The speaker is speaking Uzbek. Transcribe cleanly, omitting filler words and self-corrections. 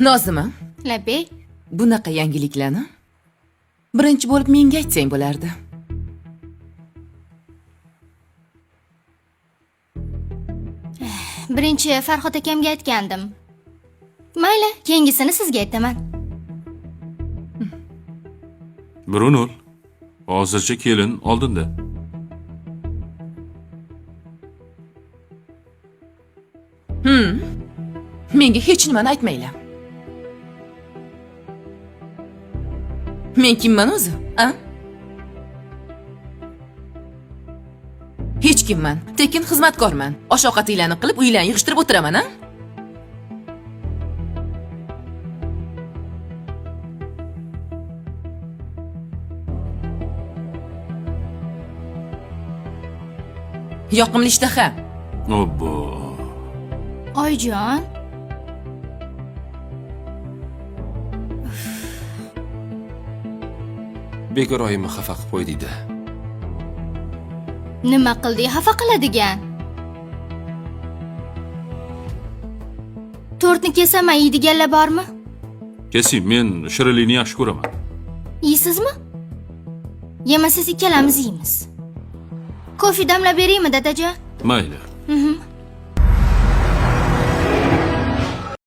Nozima, Labbay. bunaqa yangiliklarni birinchi bo'lib menga aytsang bo'lardi. Birinchi Farhod akamga aytgandim. Mayli, keyingisini sizga aytaman. Brunul, hozircha kelin oldinda. Menga hech nimani aytmanglar. Men kimman o'zi? A? Hech kimman. Tekin xizmatkorman. Osh-ovqatinglarni qilib, uylarni yig'ishtirib o'tiraman, a? Yoqimli ishtaha. Obbo. Oyjon. Bekor oyimni xafa qilib qo'ydingda. Nima qilding? Xafa qiladigan. Tortni kesaman yeydiganlar bormi? Kesing, men shirinlikni yaxshi ko'raman. Yeysizmi? Yemasangiz ikkalamiz yeymiz. Kofe damlab beraymi, dadajon? Mayli.